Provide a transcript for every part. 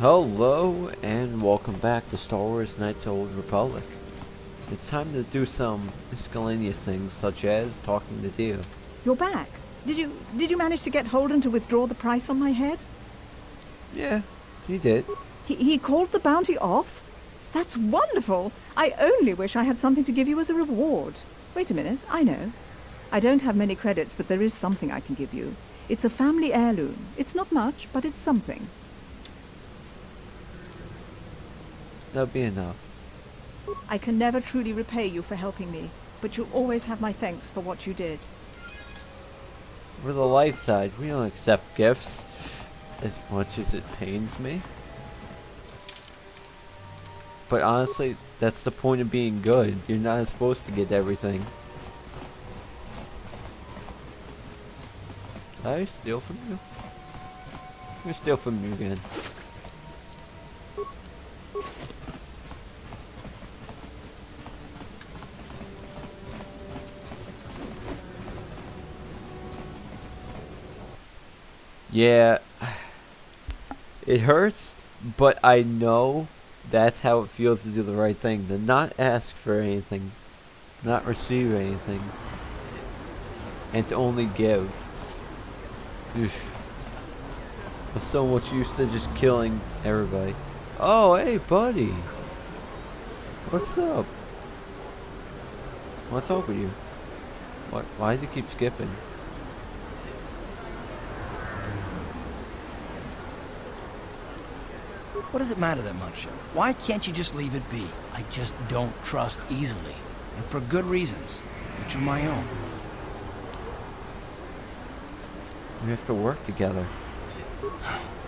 Hello and welcome back to Star Wars Knights of the Old Republic. It's time to do some miscellaneous things such as talking to Dio. You're back. Did you manage to get Holden to withdraw the price on my head? Yeah, he did. He called the bounty off? That's wonderful. I only wish I had something to give you as a reward. Wait a minute, I know. I don't have many credits, but there is something I can give you. It's a family heirloom. It's not much, but it's something. That'll be enough. I can never truly repay you for helping me, but you'll always have my thanks for what you did. We're the light side. We don't accept gifts as much as it pains me. But honestly, that's the point of being good. You're not supposed to get everything. Did I steal from you? I'm gonna steal from you again. Yeah, it hurts, but I know that's how it feels to do the right thing. To not ask for anything, not receive anything, and to only give. Oof. I'm so much used to just killing everybody. Oh, hey, buddy. What's up? I want to talk with you. What? Why does he keep skipping? What does it matter that much? Why can't you just leave it be? I just don't trust easily. And for good reasons, which are my own. We have to work together.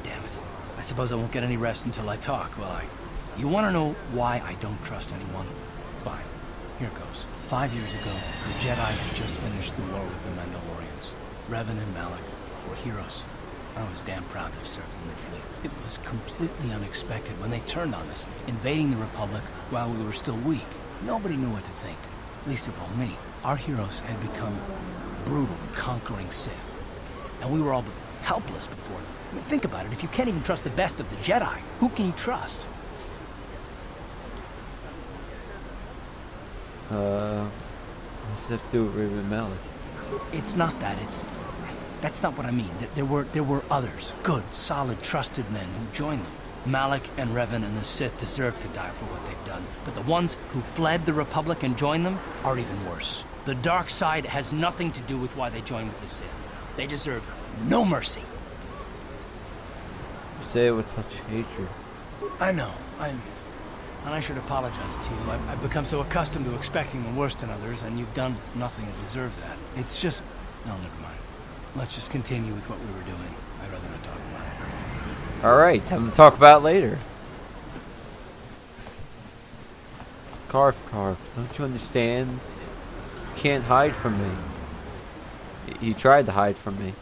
Damn it. I suppose I won't get any rest until I talk, will I? You want to know why I don't trust anyone? Fine. Here goes. 5 years ago, the Jedi had just finished the war with the Mandalorians. Revan and Malak were heroes. I was damn proud to have served in their fleet. It was completely unexpected when they turned on us, invading the Republic while we were still weak. Nobody knew what to think, least of all me. Our heroes had become brutal, conquering Sith. And we were all but helpless before them. I mean, think about it. If you can't even trust the best of the Jedi, who can you trust? What's that do with Revan Malak? It's not that. That's not what I mean. There were others, good, solid, trusted men who joined them. Malak and Revan and the Sith deserve to die for what they've done. But the ones who fled the Republic and joined them are even worse. The dark side has nothing to do with why they joined with the Sith. They deserve no mercy. You say it with such hatred. I know. And I should apologize to you. I've become so accustomed to expecting the worst in others, and you've done nothing to deserve that. It's just... No, never mind. Let's just continue with what we were doing. I'd rather not talk about it. Alright, time to talk about it later. Carf, don't you understand? You can't hide from me. He tried to hide from me.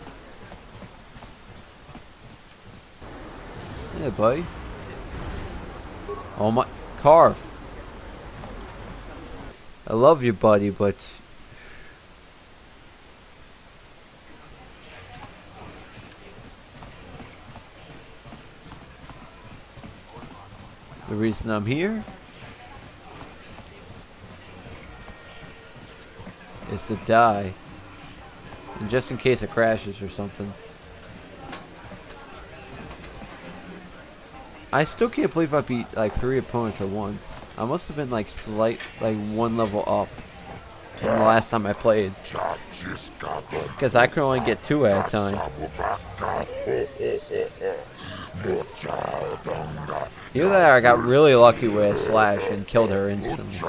Yeah, buddy. Oh my... Carf. I love you, buddy, but... The reason I'm here is to die. And just in case it crashes or something. I still can't believe I beat like 3 opponents at once. I must have been like one level up from the last time I played. Because I could only get 2 at a time. Either that or I got really lucky with a slash and killed her instantly.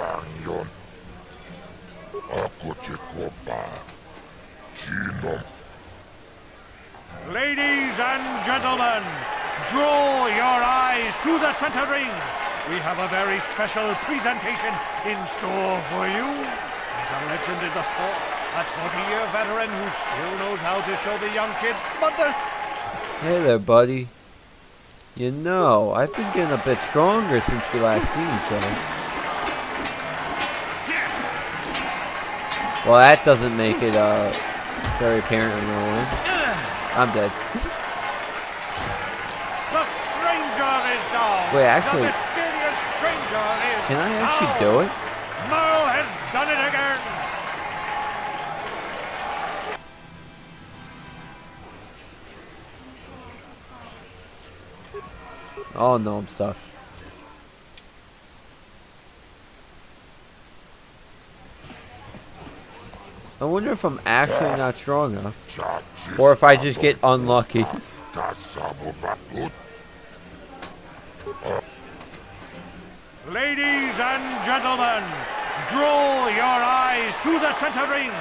Ladies and gentlemen, draw your eyes to the center ring. We have a very special presentation in store for you. He's a legend in the sport, a 20-year veteran who still knows how to show the young kids, but the... Hey there, buddy. You know, I've been getting a bit stronger since we last seen each other. Well, that doesn't make it very apparent I'm gonna win. I'm dead. The stranger stranger is down. Wait, actually, the mysterious stranger is can I actually down. do it? Merle has done it again. Oh no, I'm stuck. I wonder if I'm actually not strong enough. Or if I just get unlucky. Ladies and gentlemen, draw your eyes to the center ring.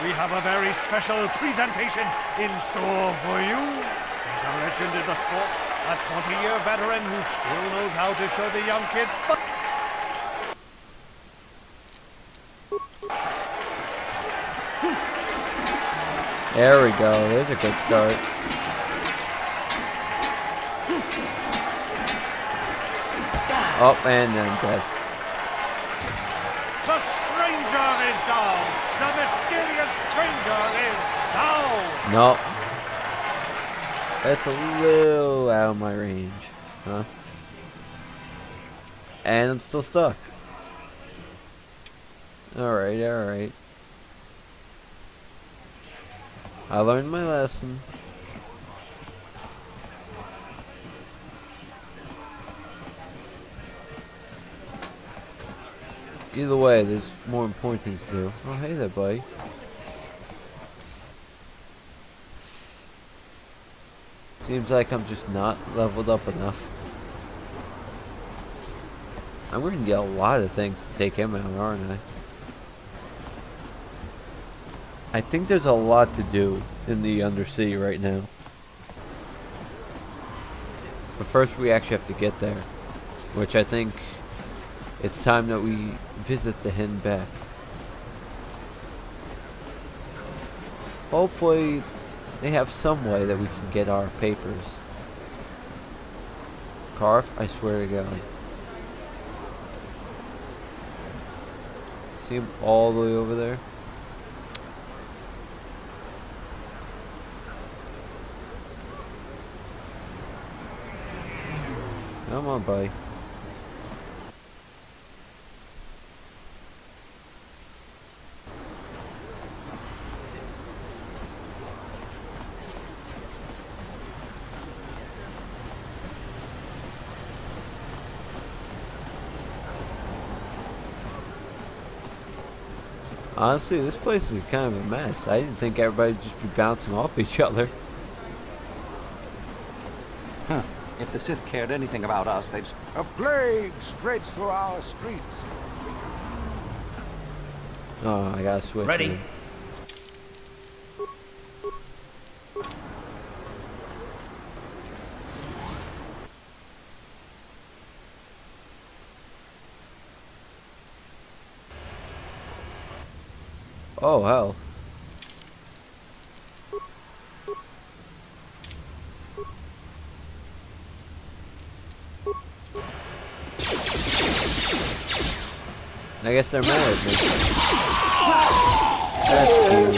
We have a very special presentation in store for you. He's a legend in the sport, a 20-year veteran who still knows how to show the young kid. There we go. There's a good start. Oh, and then dead. The stranger is down. The mysterious stranger is down. No. That's a little out of my range. Huh? And I'm still stuck. Alright, alright. I learned my lesson. Either way, there's more important things to do. Oh, hey there, buddy. Seems like I'm just not leveled up enough. I'm going to get a lot of things to take him out, aren't I? I think there's a lot to do in the Undercity right now. But first we actually have to get there. Which I think it's time that we visit the Hen back. Hopefully they have some way that we can get our papers. Carf, I swear to God. See him all the way over there? Come on, buddy. Honestly, this place is kind of a mess. I didn't think everybody'd just be bouncing off each other. Huh. If the Sith cared anything about us, they'd... A plague spreads through our streets. Oh, I gotta switch. Ready? Here. Oh, hell. I guess they're mad at me. That's cute.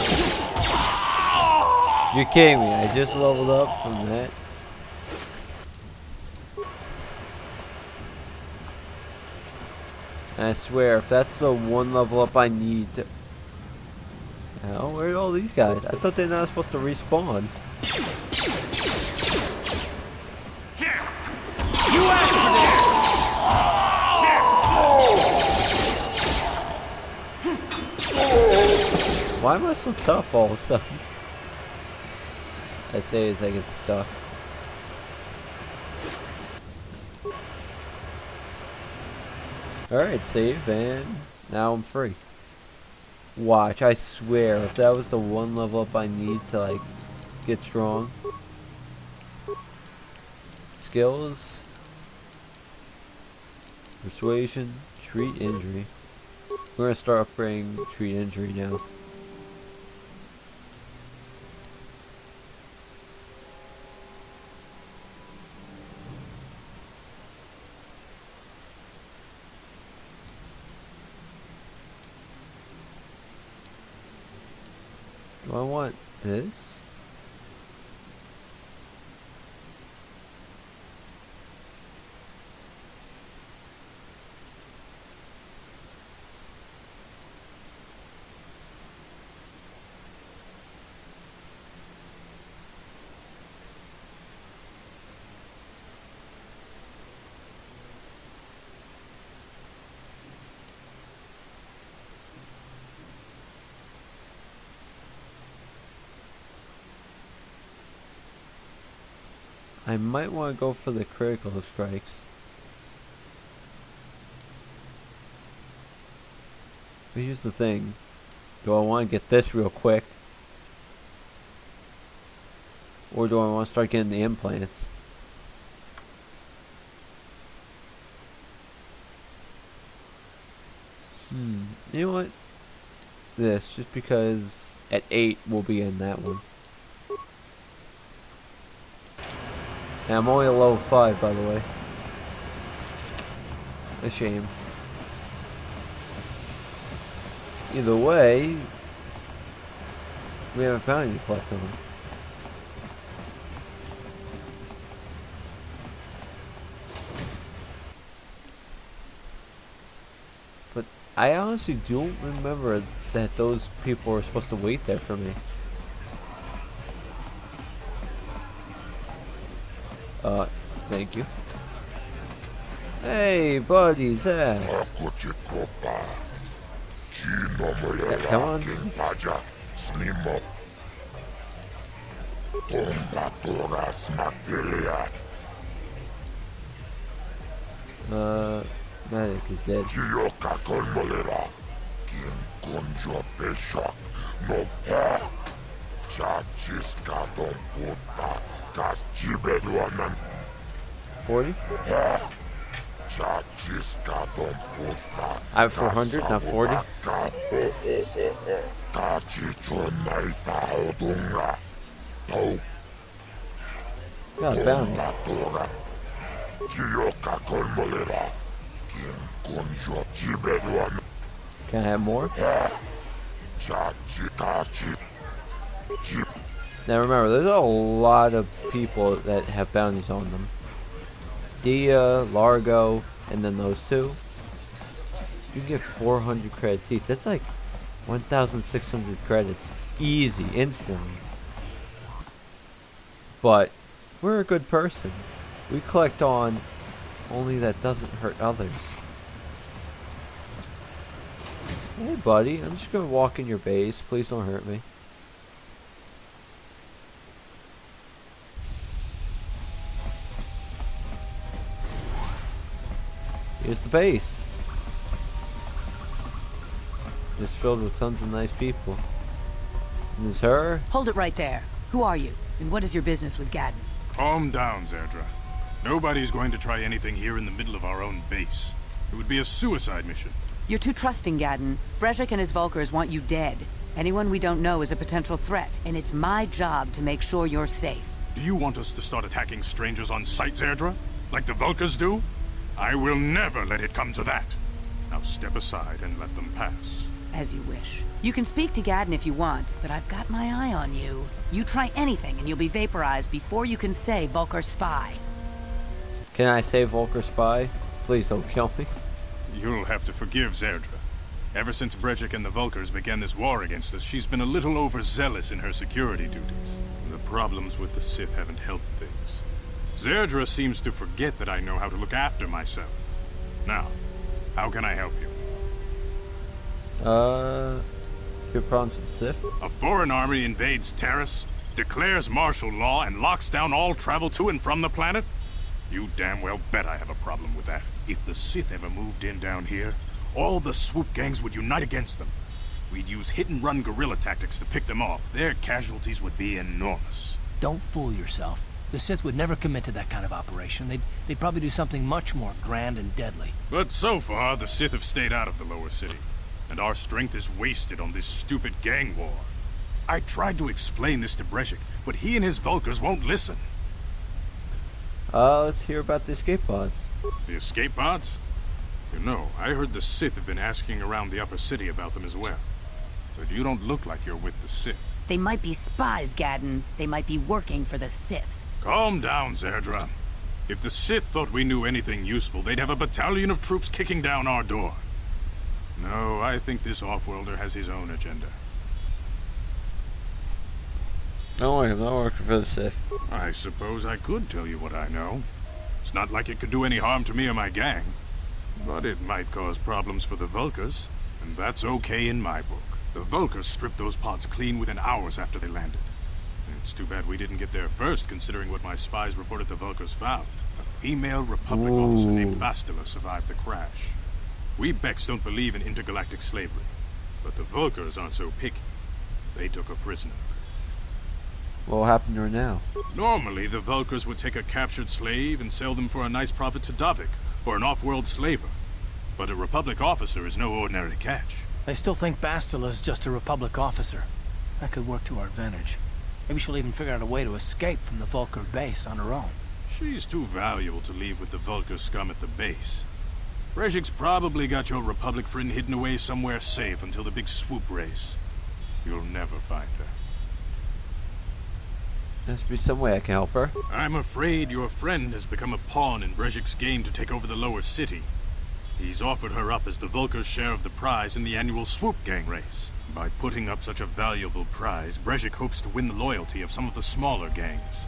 You're kidding me. I just leveled up from that. And I swear, if that's the one level up I need to... Oh, where are all these guys? I thought they're not supposed to respawn. You asked for this. Why am I so tough all of a sudden? I say as I get stuck. Alright, save, and now I'm free. Watch, I swear, if that was the one level up I need to, like, get strong. Skills. Persuasion. Treat injury. We're gonna start upgrading treat injury now. Do I want this? I might want to go for the critical strikes. But here's the thing. Do I want to get this real quick? Or do I want to start getting the implants? You know what? This, just because at 8 we'll be in that one. And I'm only at level 5, by the way. A shame. Either way, we have a bounty to collect on. But I honestly don't remember that those people were supposed to wait there for me. Thank you. Hey, buddy, Zach. Come on. Medic is dead. $40? I have 400, not 40. Got a bounty. Can I have more? Now remember, there's a lot of people that have bounties on them. Dia, Largo, and then those two. You can get 400 credits each. That's like 1,600 credits. Easy, instantly. But we're a good person. We collect on only that doesn't hurt others. Hey buddy, I'm just gonna walk in your base. Please don't hurt me. Here's the base. Just filled with tons of nice people. And there's her. Hold it right there. Who are you? And what is your business with Gadden? Calm down, Zerdra. Nobody's going to try anything here in the middle of our own base. It would be a suicide mission. You're too trusting, Gadden. Brezhik and his Vulkars want you dead. Anyone we don't know is a potential threat, and it's my job to make sure you're safe. Do you want us to start attacking strangers on sight, Zerdra? Like the Vulkars do? I will never let it come to that. Now step aside and let them pass. As you wish. You can speak to Gadden if you want, but I've got my eye on you. You try anything and you'll be vaporized before you can say Vulkar spy. Can I say Vulkar spy? Please don't kill me. You'll have to forgive Zerdra. Ever since Brezhik and the Vulkars began this war against us, she's been a little overzealous in her security duties. The problems with the Sith haven't helped things. Zerdra seems to forget that I know how to look after myself. Now, how can I help you? Your problems with Sith? A foreign army invades Terrace, declares martial law, and locks down all travel to and from the planet? You damn well bet I have a problem with that. If the Sith ever moved in down here, all the swoop gangs would unite against them. We'd use hit-and-run guerrilla tactics to pick them off. Their casualties would be enormous. Don't fool yourself. The Sith would never commit to that kind of operation. They'd probably do something much more grand and deadly. But so far, the Sith have stayed out of the lower city, and our strength is wasted on this stupid gang war. I tried to explain this to Brezhik, but he and his Vulkars won't listen. Let's hear about the escape pods. The escape pods? You know, I heard the Sith have been asking around the upper city about them as well. But you don't look like you're with the Sith. They might be spies, Gadden. They might be working for the Sith. Calm down, Zerdra. If the Sith thought we knew anything useful, they'd have a battalion of troops kicking down our door. No, I think this off-worlder has his own agenda. Don't worry, I'm not working for the Sith. I suppose I could tell you what I know. It's not like it could do any harm to me or my gang. But it might cause problems for the Vulkars, and that's okay in my book. The Vulkars stripped those pods clean within hours after they landed. It's too bad we didn't get there first, considering what my spies reported the Vulkars found. A female Republic officer named Bastila survived the crash. We Becks don't believe in intergalactic slavery, but the Vulkars aren't so picky. They took her prisoner. What happened to her now? Normally, the Vulkars would take a captured slave and sell them for a nice profit to Davik, or an off-world slaver. But a Republic officer is no ordinary catch. I still think Bastila's just a Republic officer. That could work to our advantage. Maybe she'll even figure out a way to escape from the Vulkar base on her own. She's too valuable to leave with the Vulkar scum at the base. Brejik's probably got your Republic friend hidden away somewhere safe until the big swoop race. You'll never find her. There must be some way I can help her. I'm afraid your friend has become a pawn in Brejik's game to take over the lower city. He's offered her up as the Vulkar's share of the prize in the annual swoop gang race. By putting up such a valuable prize, Brejik hopes to win the loyalty of some of the smaller gangs.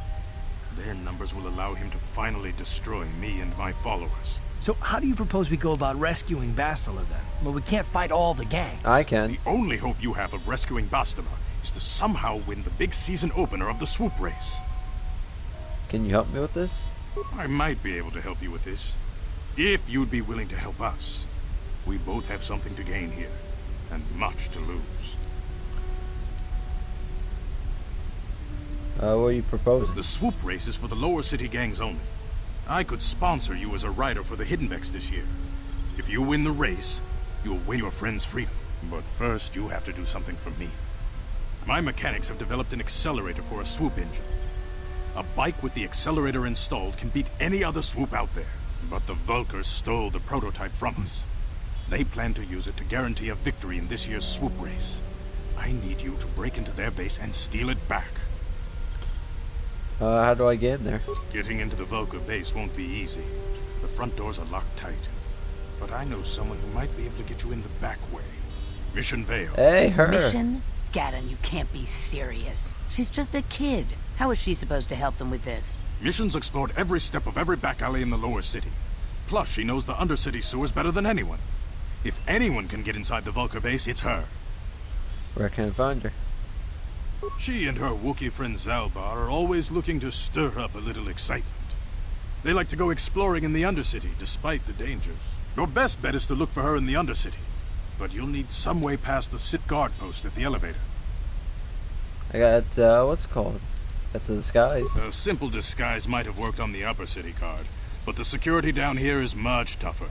Their numbers will allow him to finally destroy me and my followers. So how do you propose we go about rescuing Bastila then? Well, we can't fight all the gangs. I can. The only hope you have of rescuing Bastila is to somehow win the big season opener of the swoop race. Can you help me with this? I might be able to help you with this, if you'd be willing to help us. We both have something to gain here, and much to lose. What are you proposing? The swoop race is for the lower city gangs only. I could sponsor you as a rider for the Hidden Becks this year. If you win the race, you'll win your friend's freedom. But first, you have to do something for me. My mechanics have developed an accelerator for a swoop engine. A bike with the accelerator installed can beat any other swoop out there. But the Vulkars stole the prototype from us. They plan to use it to guarantee a victory in this year's swoop race. I need you to break into their base and steal it back. How do I get in there? Getting into the Vulkar base won't be easy. The front doors are locked tight. But I know someone who might be able to get you in the back way. Mission Vale. Hey, her. Mission? Gaddon, you can't be serious. She's just a kid. How is she supposed to help them with this? Mission's explored every step of every back alley in the lower city. Plus, she knows the Undercity sewers better than anyone. If anyone can get inside the Vulkar base, it's her. Where can I find her? She and her Wookiee friend Zalbar are always looking to stir up a little excitement. They like to go exploring in the Undercity, despite the dangers. Your best bet is to look for her in the Undercity. But you'll need some way past the Sith guard post at the elevator. I got, what's it called? Got the disguise. A simple disguise might have worked on the Upper City card, but the security down here is much tougher.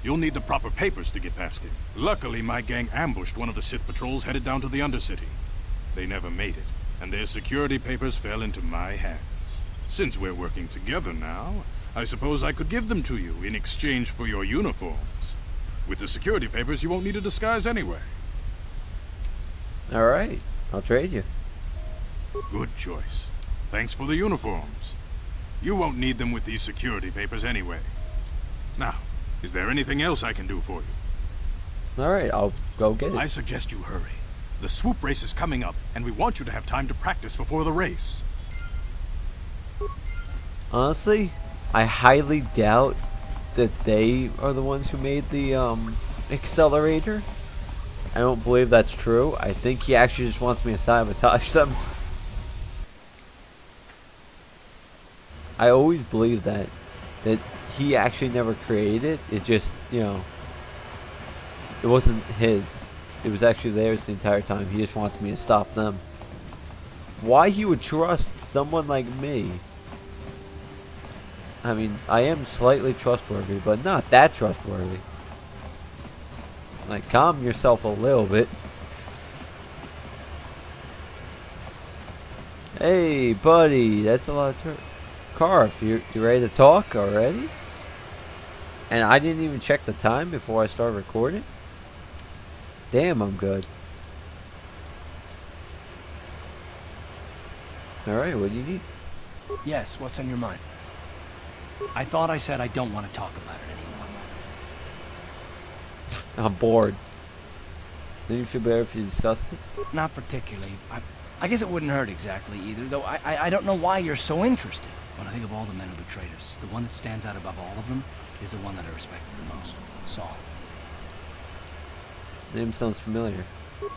You'll need the proper papers to get past it. Luckily, my gang ambushed one of the Sith patrols headed down to the Undercity. They never made it, and their security papers fell into my hands. Since we're working together now, I suppose I could give them to you in exchange for your uniforms. With the security papers, you won't need a disguise anyway. Alright, I'll trade you. Good choice. Thanks for the uniforms. You won't need them with these security papers anyway. Now, is there anything else I can do for you? Alright, I'll go get it. I suggest you hurry. The swoop race is coming up, and we want you to have time to practice before the race. Honestly, I highly doubt that they are the ones who made the accelerator. I don't believe that's true. I think he actually just wants me to sabotage them. I always believed that he actually never created it. It just, you know, it wasn't his. It was actually theirs the entire time. He just wants me to stop them. Why he would trust someone like me? I mean, I am slightly trustworthy, but not that trustworthy. Like, calm yourself a little bit. Hey, buddy, that's a lot of Carf, you ready to talk already? And I didn't even check the time before I started recording? Damn, I'm good. Alright, what do you need? Yes, what's on your mind? I thought I said I don't want to talk about it anymore. I'm bored. Didn't you feel better if you discussed it? Not particularly. I guess it wouldn't hurt exactly either, though I don't know why you're so interested. When I think of all the men who betrayed us, the one that stands out above all of them is the one that I respected the most. Saul. Name sounds familiar.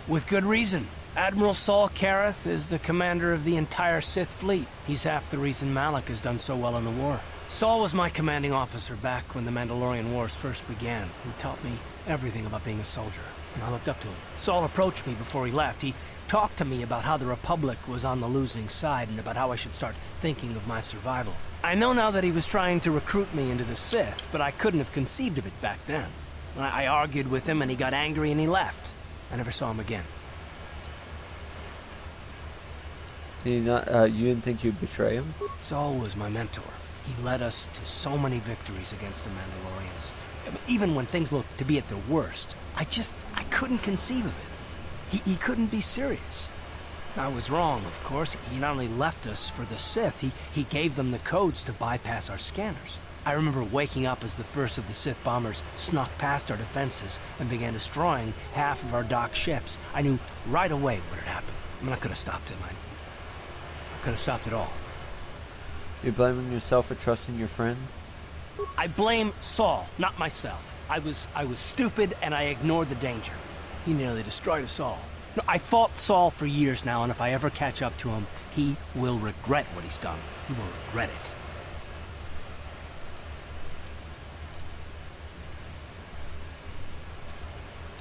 With good reason. Admiral Saul Kareth is the commander of the entire Sith fleet. He's half the reason Malak has done so well in the war. Saul was my commanding officer back when the Mandalorian Wars first began. He taught me everything about being a soldier, and I looked up to him. Saul approached me before he left. He talked to me about how the Republic was on the losing side and about how I should start thinking of my survival. I know now that he was trying to recruit me into the Sith, but I couldn't have conceived of it back then. I argued with him and he got angry and he left. I never saw him again. You didn't think you'd betray him? Saul was my mentor. He led us to so many victories against the Mandalorians. Even when things looked to be at their worst, I couldn't conceive of it. He couldn't be serious. I was wrong, of course. He not only left us for the Sith, he gave them the codes to bypass our scanners. I remember waking up as the first of the Sith bombers snuck past our defenses and began destroying half of our docked ships. I knew right away what had happened. I mean, I could have stopped him. I could have stopped it all. You're blaming yourself for trusting your friend? I blame Saul, not myself. I was stupid and I ignored the danger. He nearly destroyed us all. No, I fought Saul for years now, and if I ever catch up to him, he will regret what he's done. He will regret it.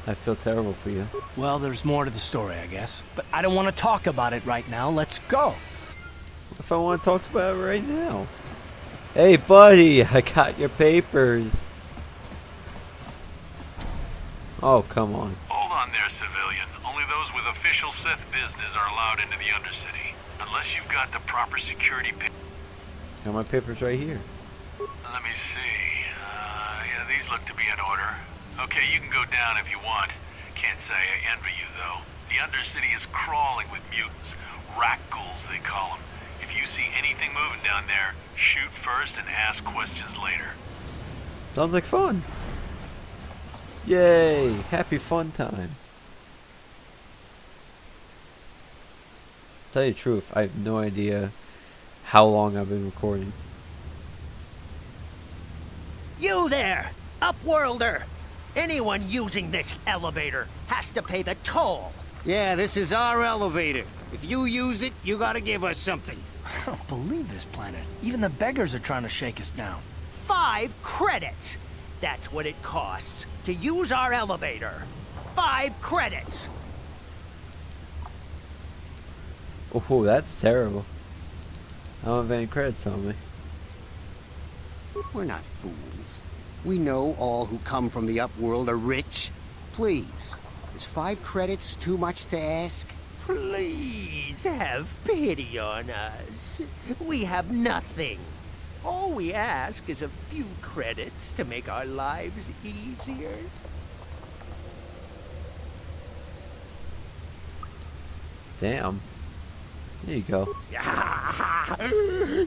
I feel terrible for you. Well, there's more to the story, I guess. But I don't want to talk about it right now. Let's go. If I want to talk about it right now. Hey, buddy, I got your papers. Oh, come on. Hold on there, civilian. Only those with official Sith business are allowed into the Undercity. Unless you've got the proper security Got my papers right here. Let me see. Yeah, these look to be in order. Okay, you can go down if you want. Can't say I envy you, though. The Undercity is crawling with mutants. Rat ghouls, they call them. If you see anything moving down there, shoot first and ask questions later. Sounds like fun. Yay! Happy fun time. Tell you the truth, I have no idea how long I've been recording. You there, Upworlder! Anyone using this elevator has to pay the toll. Yeah, this is our elevator. If you use it, you gotta give us something. I don't believe this planet. Even the beggars are trying to shake us down. 5 credits. That's what it costs to use our elevator. 5 credits. Oh, that's terrible. I don't have any credits on me. We're not fools. We know all who come from the Upworld are rich. Please, is 5 credits too much to ask? Please have pity on us. We have nothing. All we ask is a few credits to make our lives easier. Damn. There you go.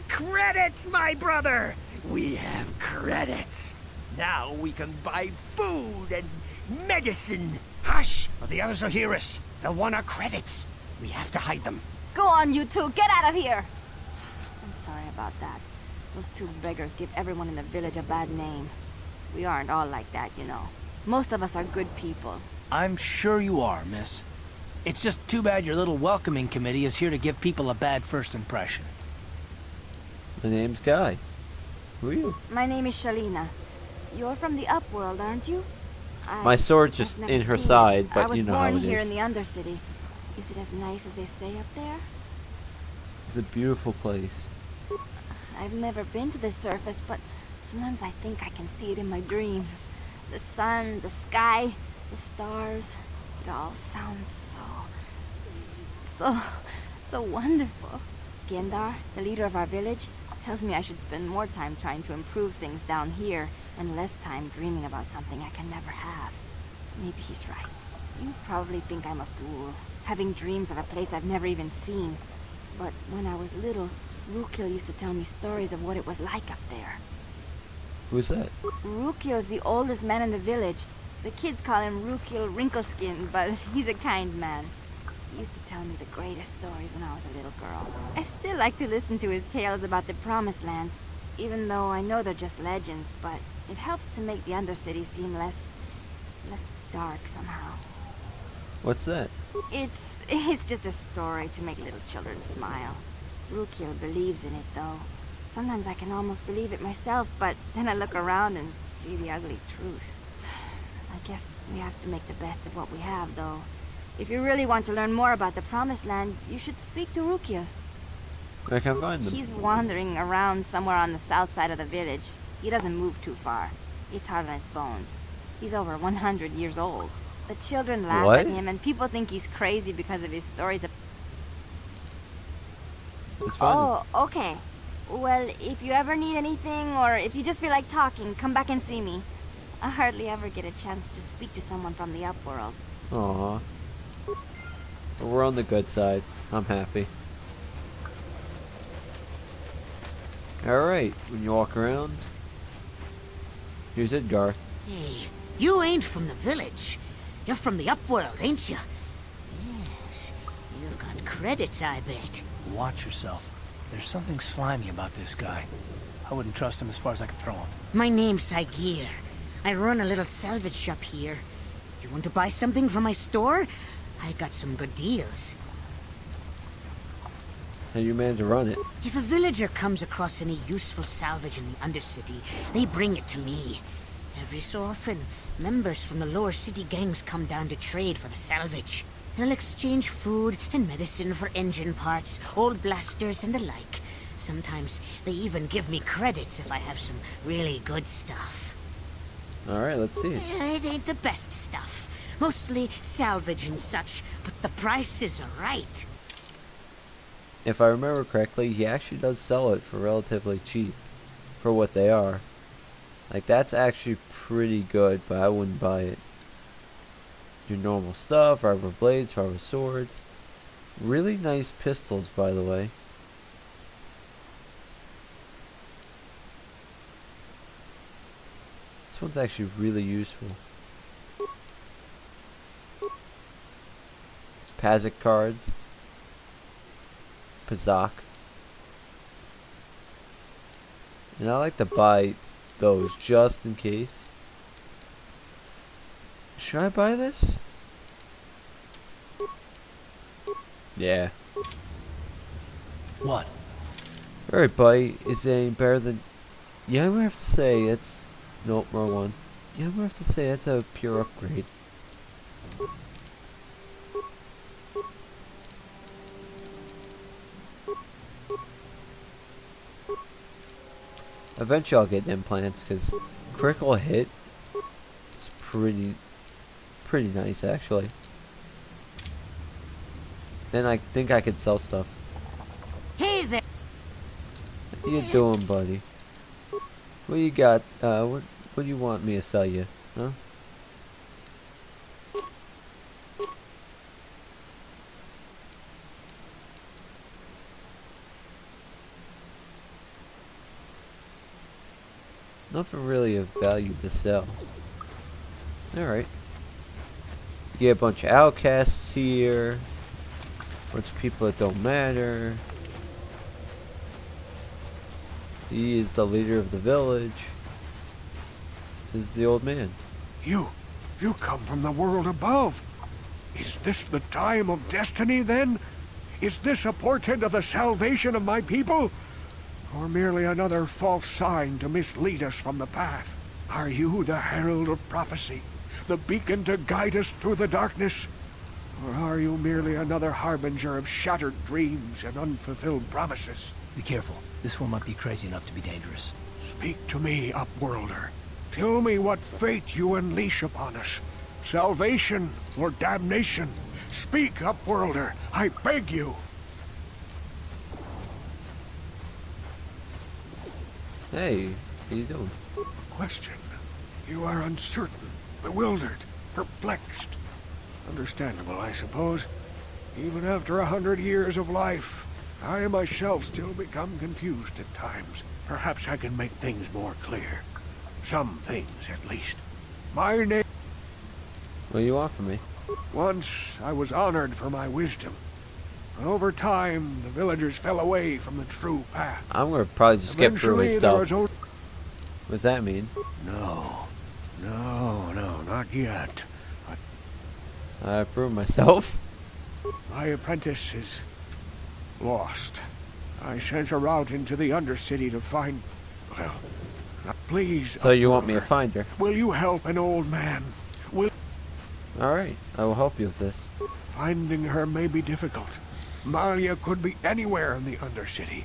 Credits, my brother! We have credits. Now we can buy food and medicine. Hush, or the others will hear us. They'll want our credits. We have to hide them. Go on, you two. Get out of here. I'm sorry about that. Those 2 beggars give everyone in the village a bad name. We aren't all like that, you know. Most of us are good people. I'm sure you are, miss. It's just too bad your little welcoming committee is here to give people a bad first impression. My name's Guy. Who are you? My name is Shalina. You're from the Upworld, aren't you? My sword's just in her side, but you know how it I was born here is. in the Undercity. Is it as nice as they say up there? It's a beautiful place. I've never been to the surface, but sometimes I think I can see it in my dreams. The sun, the sky, the stars. It all sounds so wonderful. Gendar, the leader of our village, tells me I should spend more time trying to improve things down here and less time dreaming about something I can never have. Maybe he's right. You probably think I'm a fool, having dreams of a place I've never even seen. But when I was little, Rukil used to tell me stories of what it was like up there. Who's that? Rukil's the oldest man in the village. The kids call him Rukil Wrinkleskin, but he's a kind man. He used to tell me the greatest stories when I was a little girl. I still like to listen to his tales about the Promised Land, even though I know they're just legends, but it helps to make the Undercity seem less dark somehow. What's that? It's just a story to make little children smile. Rukiel believes in it, though. Sometimes I can almost believe it myself, but then I look around and see the ugly truth. I guess we have to make the best of what we have, though. If you really want to learn more about the Promised Land, you should speak to Rukiel. I can't find them. He's wandering around somewhere on the south side of the village. He doesn't move too far. It's hard on his bones. He's over 100 years old. The children laugh What? at him, and people think he's crazy because of his stories of... Let's find them. Oh, okay. Well, if you ever need anything, or if you just feel like talking, come back and see me. I hardly ever get a chance to speak to someone from the upworld. Aw. But we're on the good side. I'm happy. Alright, when you walk around, here's Edgar. Hey, you ain't from the village. You're from the upworld, ain't you? Yes, you've got credits, I bet. Watch yourself. There's something slimy about this guy. I wouldn't trust him as far as I could throw him. My name's Saigir. I run a little salvage shop here. You want to buy something from my store? I got some good deals. How you manage to run it? If a villager comes across any useful salvage in the Undercity, they bring it to me. Every so often, members from the lower city gangs come down to trade for the salvage. They'll exchange food and medicine for engine parts, old blasters and the like. Sometimes they even give me credits if I have some really good stuff. Alright, let's see it. It ain't the best stuff. Mostly salvage and such, but the prices are right. If I remember correctly, he actually does sell it for relatively cheap for what they are. Like, that's actually pretty good, but I wouldn't buy it. Your normal stuff, rubber blades, rubber swords. Really nice pistols, by the way. This one's actually really useful. Pazak cards. Pazak. And I like to buy those just in case. Should I buy this? Yeah. What? Alright, buddy. Is it any better than... Yeah, I'm gonna have to say it's... Nope, wrong one. Yeah, I'm gonna have to say that's a pure upgrade. Eventually I'll get implants, because critical hit is pretty nice, actually. Then I think I could sell stuff. Hey there! What you doing, buddy? What you got? What do you want me to sell you? Huh? Nothing really of value to sell. Alright. You get a bunch of outcasts here. Bunch of people that don't matter. He is the leader of the village. This is the old man. You come from the world above. Is this the time of destiny, then? Is this a portent of the salvation of my people? Or merely another false sign to mislead us from the path? Are you the herald of prophecy, the beacon to guide us through the darkness? Or are you merely another harbinger of shattered dreams and unfulfilled promises? Be careful. This one might be crazy enough to be dangerous. Speak to me, Upworlder. Tell me what fate you unleash upon us. Salvation or damnation? Speak, Upworlder. I beg you. Hey, how you doing? Question. You are uncertain, bewildered, perplexed. Understandable, I suppose. Even after 100 years of life, I myself still become confused at times. Perhaps I can make things more clear. Some things, at least. My name... What do you want from me? Once, I was honored for my wisdom. But over time, the villagers fell away from the true path. I'm gonna probably just skip through his Eventually, stuff. What does that mean? No, not yet. I approve myself. My apprentice is lost. I sent her out into the Undercity to find... Well, please... So you want me to find her? Will you help an old man? Alright, I will help you with this. Finding her may be difficult. Malia could be anywhere in the Undercity.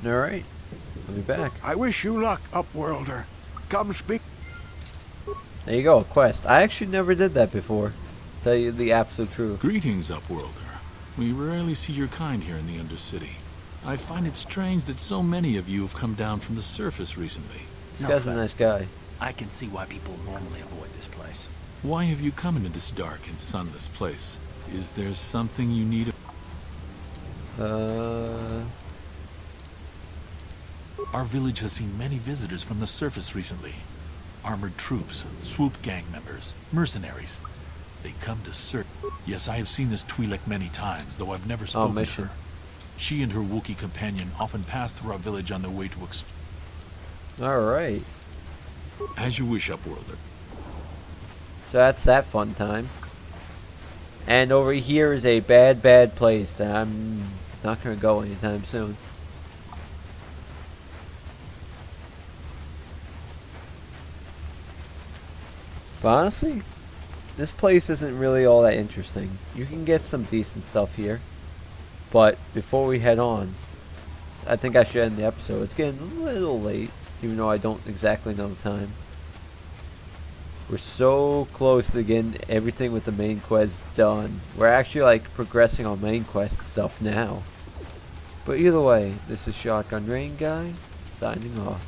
Alright, I'll be back. I wish you luck, Upworlder. Come speak. There you go, a quest. I actually never did that before. Tell you the absolute truth. Greetings, Upworlder. We rarely see your kind here in the Undercity. I find it strange that so many of you have come down from the surface recently. This guy's a nice guy. I can see why people normally avoid this place. Why have you come into this dark and sunless place? Is there something you need? Our village has seen many visitors from the surface recently. Armored troops, swoop gang members, mercenaries. They come to search. Yes, I have seen this Twi'lek many times, though I've never spoken to her. She and her Wookiee companion often pass through our village on their way to Alright. As you wish, Upworlder. So that's that fun time. And over here is a bad, bad place that I'm not going to go anytime soon. But honestly, this place isn't really all that interesting. You can get some decent stuff here. But before we head on, I think I should end the episode. It's getting a little late, even though I don't exactly know the time. We're so close to getting everything with the main quest done. We're actually like progressing on main quest stuff now. But either way, this is Shotgun Rain Guy, signing off.